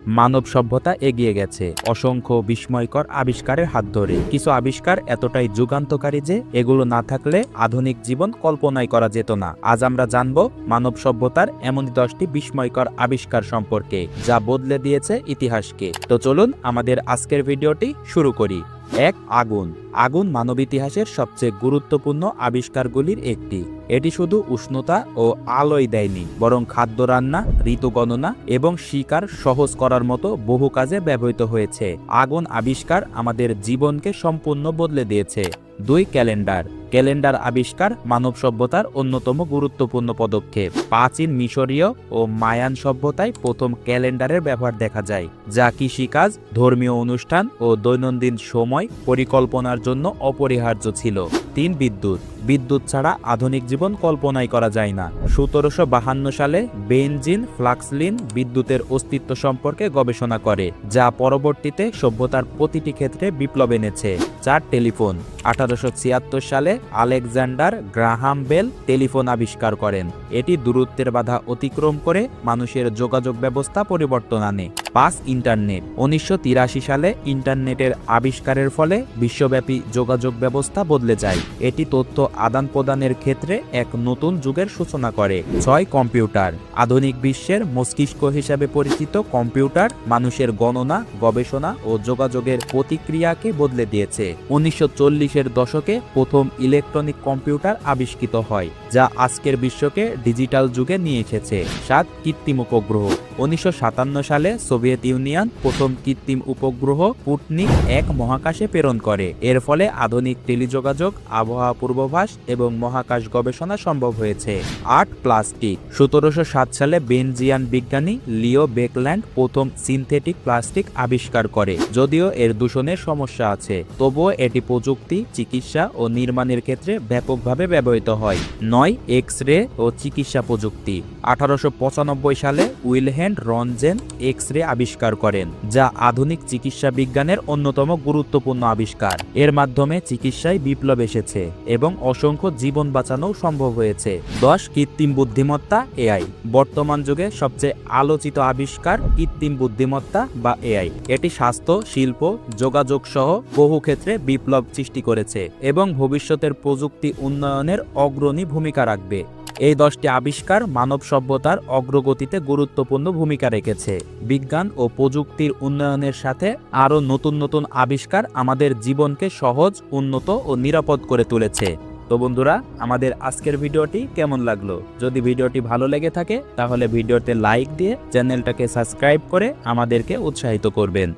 মানব সভ্যতা এগিয়ে গেছে অসংখ্য বিস্ময়কর আবিষ্কারের হাত ধরে। কিছু আবিষ্কার এতটাই যুগান্তকারী যে এগুলো না থাকলে আধুনিক জীবন কল্পনাই করা যেত না। আজ আমরা জানব মানব সভ্যতার এমন 10টি বিস্ময়কর আবিষ্কার সম্পর্কে যা বদলে দিয়েছে ইতিহাসকে। তো চলুন আমাদের আজকের ভিডিওটি শুরু করি। 1. আগুন। আগুন মানব ইতিহাসের সবচেয়ে গুরুত্বপূর্ণ আবিষ্কারগুলির একটি। এটি শুধু উষ্ণতা ও আলোয় দেয়নি, বরং খাদ্য রান্না, ঋতু গণনা এবং শিকার সহজ করার মতো বহু কাজে ব্যবহৃত হয়েছে। আগুন আবিষ্কার আমাদের জীবনকে সম্পূর্ণ বদলে দিয়েছে। 2. ক্যালেন্ডার। ক্যালেন্ডার আবিষ্কার মানব সভ্যতার অন্যতম গুরুত্বপূর্ণ পদক্ষেপ। প্রাচীন মিশরীয় ও মায়ান সভ্যতায় প্রথম ক্যালেন্ডারের ব্যবহার দেখা যায়, যা কৃষিকাজ, ধর্মীয় অনুষ্ঠান ও দৈনন্দিন সময় পরিকল্পনার জন্য অপরিহার্য ছিল। 3. বিদ্যুৎ। বিদ্যুৎ ছাড়া আধুনিক জীবন কল্পনাই করা যায় না। 1752 সালে বেনজিন ফ্লাক্সলিন বিদ্যুতের অস্তিত্ব সম্পর্কে গবেষণা করে, যা পরবর্তীতে সভ্যতার প্রতিটি ক্ষেত্রে বিপ্লব এনেছে। 4. টেলিফোন। 1876 সালে আলেকজান্ডার গ্রাহাম বেল টেলিফোন আবিষ্কার করেন। এটি দূরত্বের বাধা অতিক্রম করে মানুষের যোগাযোগ ব্যবস্থা পরিবর্তন আনে। 5. ইন্টারনেট। 1983 সালে ইন্টারনেটের আবিষ্কারের ফলে বিশ্বব্যাপী যোগাযোগ ব্যবস্থা বদলে যায়। এটি তথ্য আদান প্রদানের ক্ষেত্রে এক নতুন যুগের সূচনা করে। 6. কম্পিউটার। আধুনিক বিশ্বের মস্তিষ্ক হিসেবে পরিচিত কম্পিউটার মানুষের গণনা, গবেষণা ও যোগাযোগের প্রতিক্রিয়াকে বদলে দিয়েছে। 1940-এর দশকে প্রথম ইলেকট্রনিক কম্পিউটার আবিষ্কৃত হয়, যা আজকের বিশ্বকে ডিজিটাল যুগে নিয়ে এসেছে। 7. কৃত্রিম উপগ্রহ। 1957 সালে সোভিয়েত ইউনিয়ন প্রথম কৃত্রিম উপগ্রহ স্পুটনিক 1 মহাকাশে প্রেরণ করে। এর ফলে আধুনিক টেলিযোগাযোগ, আবহাওয়া পূর্বাভাস এবং মহাকাশ গবেষণা সম্ভব হয়েছে। 8. প্লাস্টিক। 1707 সালে বেলজিয়ান বিজ্ঞানী লিও বেকল্যান্ড প্রথম সিনথেটিক প্লাস্টিক আবিষ্কার করে। যদিও এর দূষণের সমস্যা আছে, তবুও এটি প্রযুক্তি, চিকিৎসা ও নির্মাণের ক্ষেত্রে ব্যাপকভাবে ব্যবহৃত হয়। 9. এক্স-রে ও চিকিৎসা প্রযুক্তি। 1895 সালে উইলহেম রনজেন এক্স-রে আবিষ্কার করেন, যা আধুনিক চিকিৎসা বিজ্ঞানের অন্যতম গুরুত্বপূর্ণ আবিষ্কার। এর মাধ্যমে চিকিৎসায় বিপ্লব এসেছে এবং অসংখ্য জীবন বাঁচানো সম্ভব হয়েছে। 10. কৃত্রিম বুদ্ধিমত্তা এআই। বর্তমান যুগে সবচেয়ে আলোচিত আবিষ্কার কৃত্রিম বুদ্ধিমত্তা বা এআই। এটি স্বাস্থ্য, শিল্প, যোগাযোগ সহ বহু ক্ষেত্রে বিপ্লব সৃষ্টি করেছে এবং ভবিষ্যতের প্রযুক্তি উন্নয়নের অগ্রণী ভূমিকা রাখবে। এই 10টি আবিষ্কার মানব সভ্যতার অগ্রগতিতে গুরুত্বপূর্ণ ভূমিকা রেখেছে। বিজ্ঞান ও প্রযুক্তির উন্নয়নের সাথে আরও নতুন নতুন আবিষ্কার আমাদের জীবনকে সহজ, উন্নত ও নিরাপদ করে তুলেছে। তো বন্ধুরা, আমাদের আজকের ভিডিওটি কেমন লাগলো? যদি ভিডিওটি ভালো লেগে থাকে তাহলে ভিডিওতে লাইক দিয়ে চ্যানেলটাকে সাবস্ক্রাইব করে আমাদেরকে উৎসাহিত করবেন।